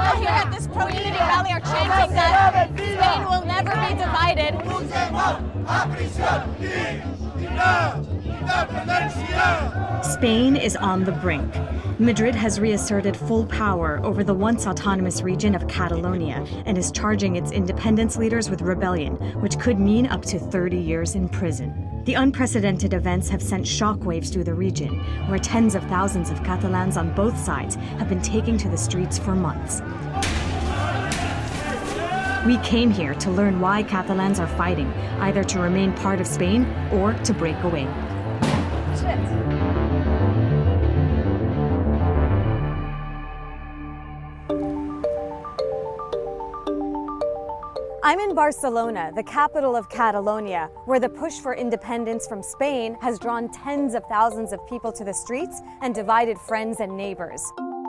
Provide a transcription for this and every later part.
people here at this pro-unity rally are chanting that Spain will never be divided. Spain is on the brink. Madrid has reasserted full power over the once autonomous region of Catalonia and is charging its independence leaders with rebellion, which could mean up to 30 years in prison. The unprecedented events have sent shockwaves through the region, where tens of thousands of Catalans on both sides have been taking to the streets for months. We came here to learn why Catalans are fighting, either to remain part of Spain or to break away. I'm in Barcelona, the capital of Catalonia, where the push for independence from Spain has drawn tens of thousands of people to the streets and divided friends and neighbors.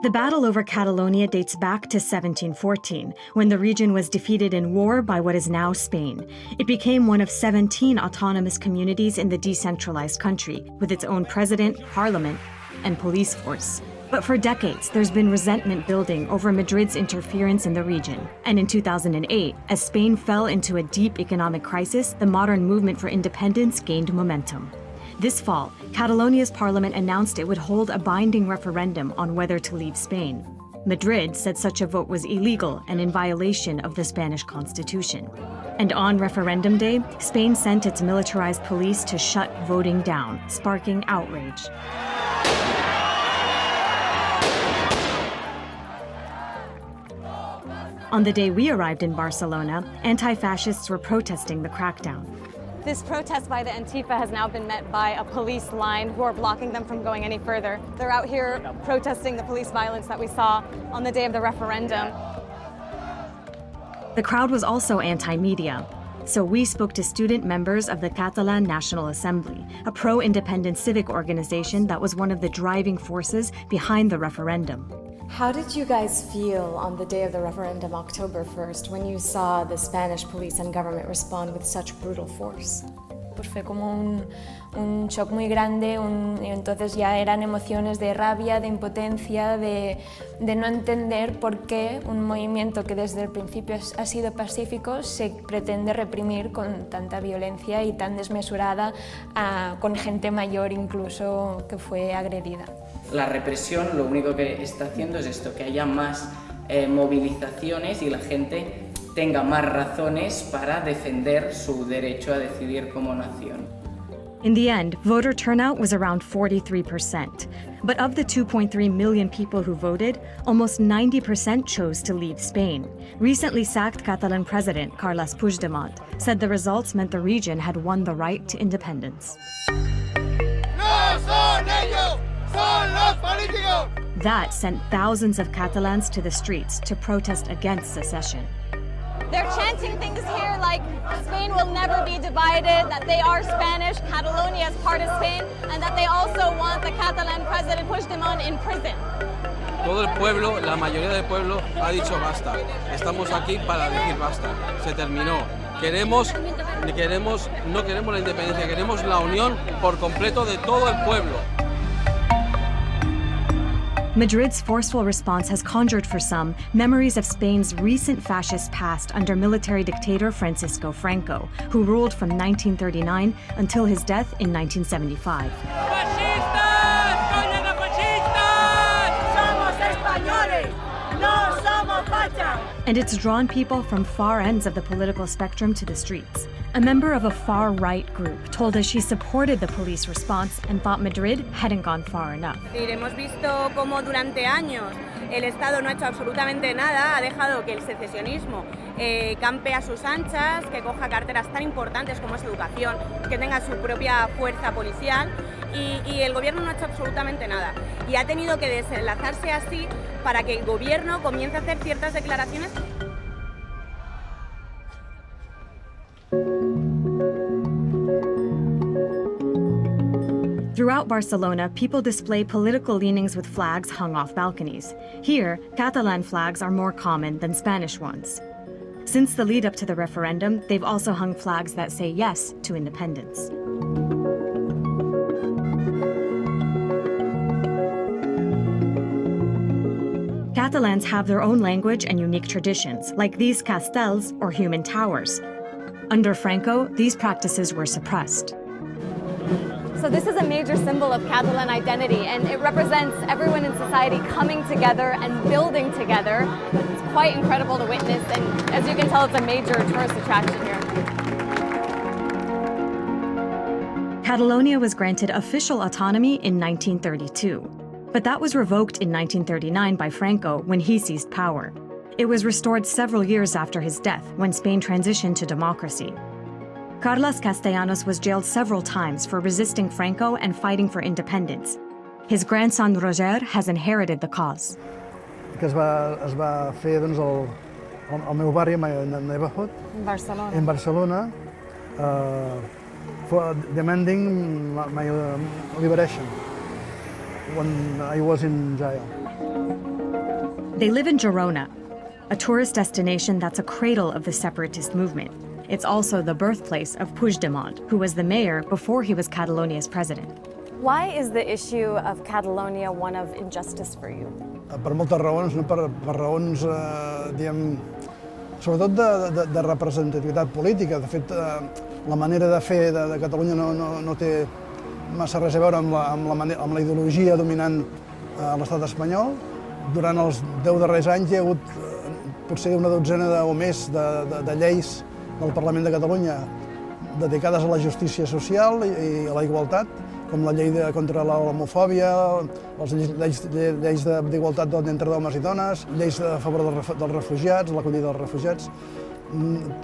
The battle over Catalonia dates back to 1714, when the region was defeated in war by what is now Spain. It became one of 17 autonomous communities in the decentralized country, with its own president, parliament, and police force. But for decades, there's been resentment building over Madrid's interference in the region. And in 2008, as Spain fell into a deep economic crisis, the modern movement for independence gained momentum. This fall, Catalonia's parliament announced it would hold a binding referendum on whether to leave Spain. Madrid said such a vote was illegal and in violation of the Spanish constitution. And on referendum day, Spain sent its militarized police to shut voting down, sparking outrage. On the day we arrived in Barcelona, anti-fascists were protesting the crackdown. This protest by the Antifa has now been met by a police line who are blocking them from going any further. They're out here protesting the police violence that we saw on the day of the referendum. The crowd was also anti-media. So we spoke to student members of the Catalan National Assembly, a pro-independence civic organization that was one of the driving forces behind the referendum. How did you guys feel on the day of the referendum, October 1st, when you saw the Spanish police and government respond with such brutal force? Pues fue como un shock muy grande, y entonces ya eran emociones de rabia, de impotencia, de no entender por qué un movimiento que desde el principio ha sido pacífico se pretende reprimir con tanta violencia y tan desmesurada, con gente mayor incluso que fue agredida. La represión lo único que está haciendo es esto, que haya más movilizaciones y la gente tenga más razones para defender su derecho a decidir como nación. In the end, voter turnout was around 43%. But of the 2.3 million people who voted, almost 90% chose to leave Spain. Recently sacked Catalan President Carles Puigdemont said the results meant the region had won the right to independence. ¡No son ellos! ¡Son los políticos! That sent thousands of Catalans to the streets to protest against secession. They're chanting things here like Spain will never be divided, that they are Spanish, Catalonia is part of Spain, and that they also want the Catalan President Puigdemont in prison. Todo el pueblo, la mayoría del pueblo ha dicho basta. Estamos aquí para decir basta. Se terminó. No queremos la independencia, queremos la unión por completo de todo el pueblo. Madrid's forceful response has conjured for some memories of Spain's recent fascist past under military dictator Francisco Franco, who ruled from 1939 until his death in 1975. And it's drawn people from far ends of the political spectrum to the streets. A member of a far-right group told us she supported the police response and thought Madrid hadn't gone far enough. Hemos visto cómo durante años el Estado no ha hecho absolutamente nada, ha dejado que el secesionismo campe a sus anchas, que coja carteras tan importantes como es educación, que tenga su propia fuerza policial y el gobierno no ha hecho absolutamente nada. Y ha tenido que desenlazarse así para que el gobierno comience a hacer ciertas declaraciones. Throughout Barcelona, people display political leanings with flags hung off balconies. Here, Catalan flags are more common than Spanish ones. Since the lead up to the referendum, they've also hung flags that say yes to independence. Catalans have their own language and unique traditions, like these castells, or human towers. Under Franco, these practices were suppressed. So this is a major symbol of Catalan identity, and it represents everyone in society coming together and building together. It's quite incredible to witness, and as you can tell, it's a major tourist attraction here. Catalonia was granted official autonomy in 1932, but that was revoked in 1939 by Franco when he seized power. It was restored several years after his death, when Spain transitioned to democracy. Carles Castellanos was jailed several times for resisting Franco and fighting for independence. His grandson Roger has inherited the cause. Que es va fer doncs, al meu barri, my neighborhood, in Barcelona, for demanding my liberation when I was in jail. They live in Girona, a tourist destination that's a cradle of the separatist movement. It's also the birthplace of Puigdemont, who was the mayor before he was Catalonia's president. Why is the issue of Catalonia one of injustice for you? Per moltes raons, no? per raons, diguem, sobretot de representativitat política. De fet, la manera de fer de Catalunya no té massa res a veure amb la ideologia dominant a l'estat espanyol. Durant els 10 darrers anys hi ha hagut potser una dotzena o més de lleis del Parlament de Catalunya dedicades a la justícia social i a la igualtat, com la llei contra l'homofòbia, les lleis d'igualtat entre homes i dones, lleis a favor dels refugiats, l'acollida dels refugiats.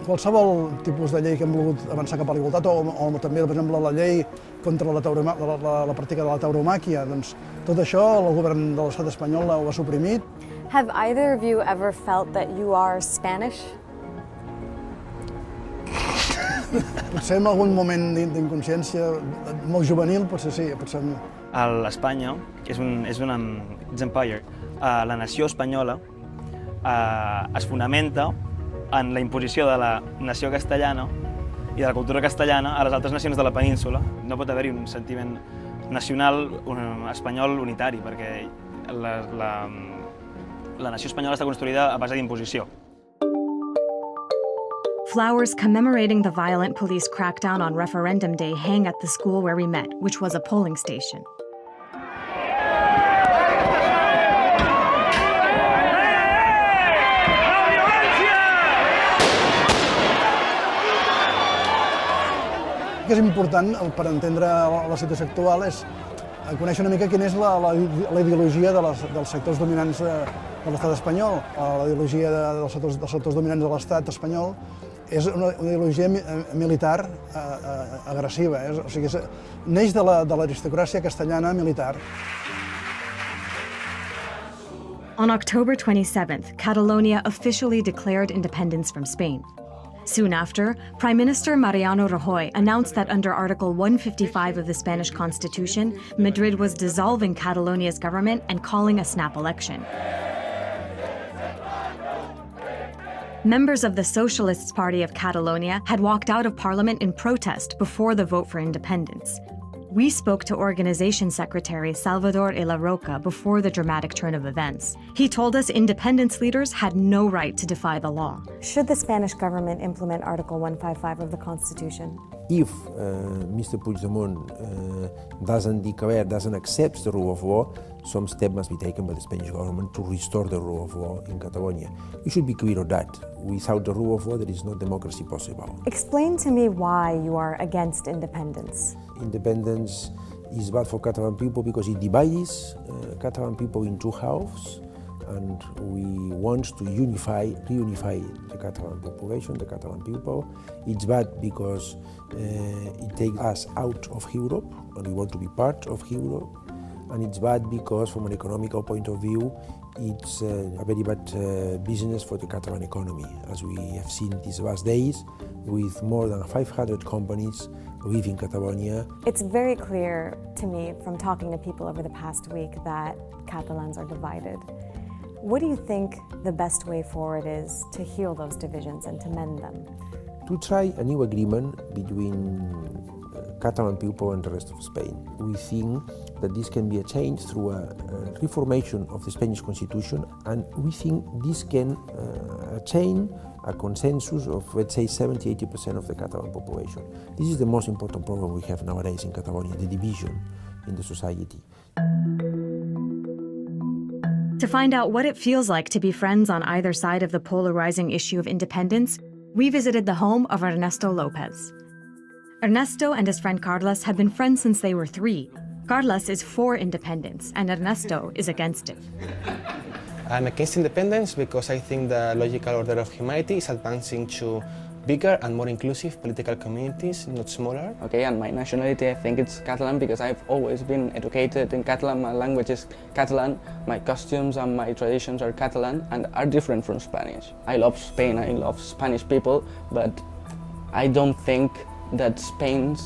Qualsevol tipus de llei que hem volgut avançar cap a la igualtat, o també, per exemple, la llei contra la pràctica de la tauromàquia, doncs tot això el govern de l'estat espanyol ho ha suprimit. Have either of you ever felt that you are Spanish? Potser en algun moment d'inconsciència molt juvenil, potser sí, potser no. L'Espanya és un empire. La nació espanyola es fonamenta en la imposició de la nació castellana i de la cultura castellana a les altres nacions de la península. No pot haver-hi un sentiment nacional espanyol unitari, perquè la nació espanyola està construïda a base d'imposició. Flowers commemorating the violent police crackdown on referendum day hang at the school where we met, which was a polling station. El que és important per entendre la situació actual és conèixer una mica quina és la ideologia dels sectors dominants de l'estat espanyol. La ideologia dels sectors dominants de l'estat espanyol és una ideologia militar agressiva, o sigui, neix de l'aristocràcia castellana militar. On October 27th, Catalonia officially declared independence from Spain. Soon after, Prime Minister Mariano Rajoy announced that under Article 155 of the Spanish Constitution, Madrid was dissolving Catalonia's government and calling a snap election. Members of the Socialist Party of Catalonia had walked out of parliament in protest before the vote for independence. We spoke to Organization Secretary Salvador Ila Roca before the dramatic turn of events. He told us independence leaders had no right to defy the law. Should the Spanish government implement Article 155 of the Constitution? If Mr. Puigdemont doesn't accept the rule of law, some step must be taken by the Spanish government to restore the rule of law in Catalonia. We should be clear on that. Without the rule of law, there is no democracy possible. Explain to me why you are against independence. Independence is bad for Catalan people because it divides Catalan people in two halves, and we want to reunify the Catalan population, the Catalan people. It's bad because it takes us out of Europe, and we want to be part of Europe. And it's bad because, from an economical point of view, it's a very bad business for the Catalan economy, as we have seen these last days, with more than 500 companies leaving Catalonia. It's very clear to me from talking to people over the past week that Catalans are divided. What do you think the best way forward is to heal those divisions and to mend them? To try a new agreement between Catalan people and the rest of Spain. We think that this can be achieved through a reformation of the Spanish constitution, and we think this can attain a consensus of, let's say, 70–80% of the Catalan population. This is the most important problem we have nowadays in Catalonia, the division in the society. To find out what it feels like to be friends on either side of the polarizing issue of independence, we visited the home of Ernesto Lopez. Ernesto and his friend Carlos have been friends since they were 3. Carlos is for independence, and Ernesto is against it. I'm against independence because I think the logical order of humanity is advancing to bigger and more inclusive political communities, not smaller. Okay, and my nationality, I think it's Catalan because I've always been educated in Catalan. My language is Catalan. My costumes and my traditions are Catalan and are different from Spanish. I love Spain, I love Spanish people, but I don't think that Spain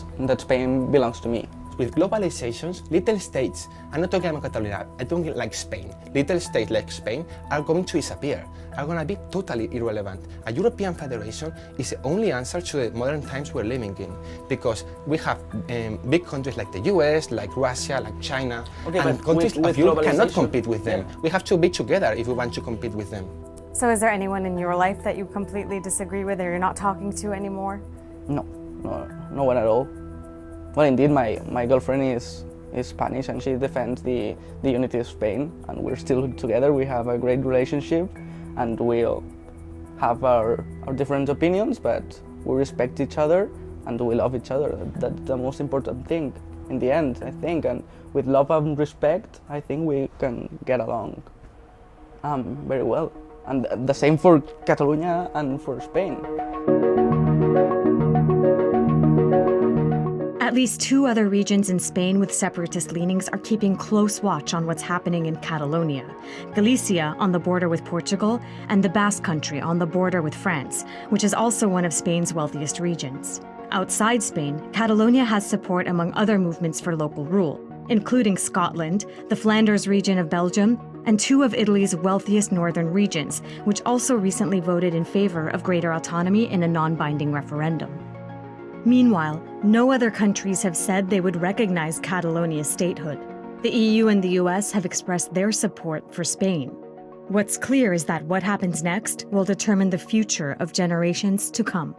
belongs to me. With globalizations, little states, I'm not talking about Catalonia, I don't like Spain. Little states like Spain are going to disappear, are going to be totally irrelevant. A European federation is the only answer to the modern times we're living in, because we have big countries like the US, like Russia, like China, and countries of Europe cannot compete with them. We have to be together if we want to compete with them. So is there anyone in your life that you completely disagree with or you're not talking to anymore? No one at all. Well, indeed, my girlfriend is Spanish and she defends the unity of Spain, and we're still together. We have a great relationship and we have our different opinions, but we respect each other and we love each other. That's the most important thing in the end, I think, and with love and respect, I think we can get along very well. And the same for Catalonia and for Spain. At least 2 other regions in Spain with separatist leanings are keeping close watch on what's happening in Catalonia. Galicia, on the border with Portugal, and the Basque Country on the border with France, which is also one of Spain's wealthiest regions. Outside Spain, Catalonia has support among other movements for local rule, including Scotland, the Flanders region of Belgium, and 2 of Italy's wealthiest northern regions, which also recently voted in favor of greater autonomy in a non-binding referendum. Meanwhile, no other countries have said they would recognize Catalonia's statehood. The EU and the US have expressed their support for Spain. What's clear is that what happens next will determine the future of generations to come.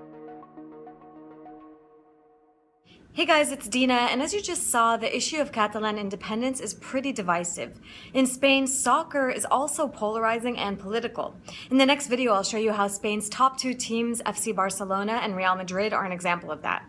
Hey guys, it's Dina, and as you just saw, the issue of Catalan independence is pretty divisive. In Spain, soccer is also polarizing and political. In the next video, I'll show you how Spain's top 2 teams, FC Barcelona and Real Madrid, are an example of that.